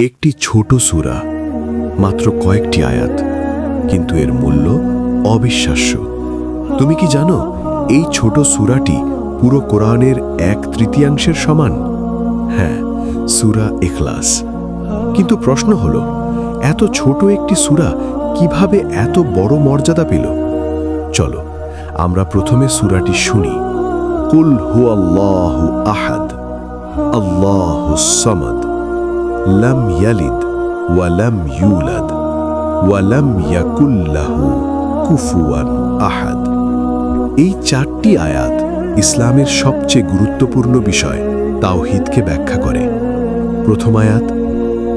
একটি ছোট সূরা, মাত্র কয়েকটি আয়াত, কিন্তু এর মূল্য অবিশ্বাস্য। তুমি কি জানো এই ছোট সূরাটি পুরো কোরআনের 1/3 সমান? হ্যাঁ, সূরা ইখলাস। কিন্তু প্রশ্ন হলো, এত ছোট একটি সূরা কিভাবে এত বড় মর্যাদা পেল? চলো আমরা প্রথমে সূরাটি শুনি। কুল হুয়াল্লাহু আহাদ, আল্লাহুস সামাদ, লাম ইয়ালিদ ওয়া লাম ইউলাদ ওয়া লাম ইয়াকুল লাহু কুফুয়ান আহাদ। এই 4টি আয়াত ইসলামের সবচেয়ে গুরুত্বপূর্ণ বিষয় তাওহীদকে ব্যাখ্যা করে। প্রথম আয়াত,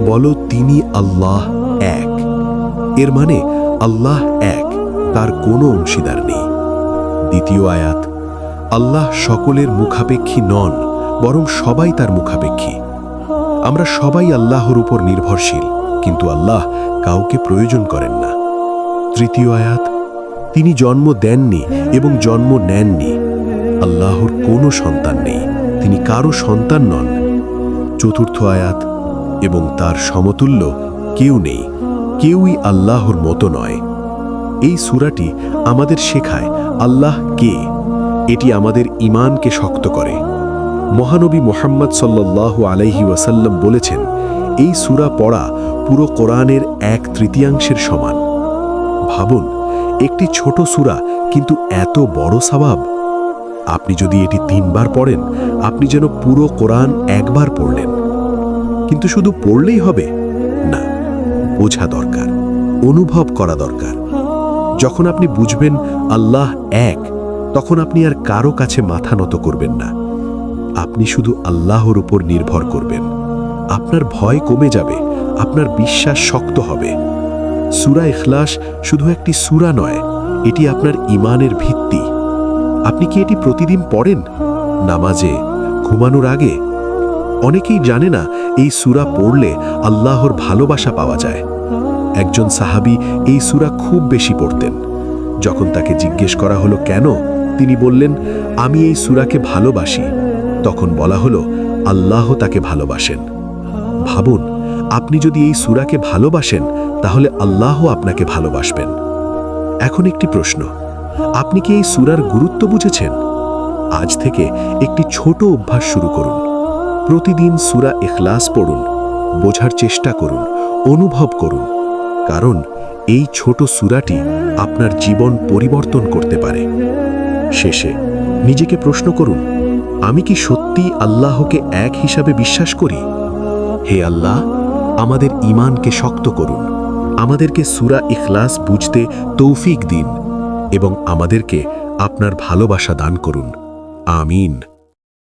বলো তিনি আল্লাহ এক। এর মানে আল্লাহ এক, তার কোনো অংশীদার নেই। দ্বিতীয় আয়াত, আল্লাহ সকলের মুখাপেক্ষী নন, বরং সবাই তার মুখাপেক্ষী। আমরা সবাই আল্লাহর উপর নির্ভরশীল, কিন্তু আল্লাহ কাউকে প্রয়োজন করেন না। তৃতীয় আয়াত, তিনি জন্ম দেননি এবং জন্ম নেননি। আল্লাহর কোনো সন্তান নেই, তিনি কারো সন্তান নন। চতুর্থ আয়াত, এবং তার সমতুল্য কেউ নেই, কেউই আল্লাহর মতো নয়। এই সূরাটি আমাদের শেখায় আল্লাহ কে। এটি আমাদের ঈমানকে শক্ত করে। মহানবী মুহাম্মদ সাল্লাল্লাহু আলাইহি ওয়াসাল্লাম বলেছেন, এই সূরা পড়া পুরো কোরআনের 1/3 সমান। ভাবুন, একটি ছোট সূরা কিন্তু এত বড় সওয়াব। আপনি যদি এটি 3 বার পড়েন, আপনি যেন পুরো কোরআন একবার পড়লেন। কিন্তু শুধু পড়লেই হবে না, বোঝা দরকার, অনুভব করা দরকার। যখন আপনি বুঝবেন আল্লাহ এক, তখন আপনি আর কারো কাছে মাথা নত করবেন না। আপনি শুধু আল্লাহর উপর নির্ভর করবেন। আপনার ভয় কমে যাবে, আপনার বিশ্বাস শক্ত হবে। সূরা ইখলাস শুধু একটি সূরা নয়, এটি আপনার ঈমানের ভিত্তি। আপনি কি এটি প্রতিদিন পড়েন? নামাজে, ঘুমানোর আগে? অনেকেই জানে না এই সূরা পড়লে আল্লাহর ভালোবাসা পাওয়া যায়। একজন সাহাবী এই সূরা খুব বেশি পড়তেন। যখন তাকে জিজ্ঞেস করা হলো কেন, তিনি বললেন, আমি এই সূরাকে ভালোবাসি। তখন বলা হলো, আল্লাহ তাকে ভালোবাসেন। ভাবুন, আপনি যদি এই সূরাকে ভালোবাসেন, তাহলে আল্লাহ আপনাকে ভালোবাসবেন। এখন একটি প্রশ্ন, আপনি কি এই সূরার গুরুত্ব বুঝেছেন? আজ থেকে একটি ছোট অভ্যাস শুরু করুন। প্রতিদিন সূরা ইখলাস পড়ুন, বোঝার চেষ্টা করুন, অনুভব করুন। কারণ এই ছোট সূরাটি আপনার জীবন পরিবর্তন করতে পারে। শেষে নিজেকে প্রশ্ন করুন, আমি কি সত্যি আল্লাহকে এক হিসাবে বিশ্বাস করি? হে আল্লাহ, আমাদের ঈমানকে শক্ত করুন, আমাদেরকে সূরা ইখলাস বুঝতে তৌফিক দিন এবং আমাদেরকে আপনার ভালোবাসা দান করুন। আমিন।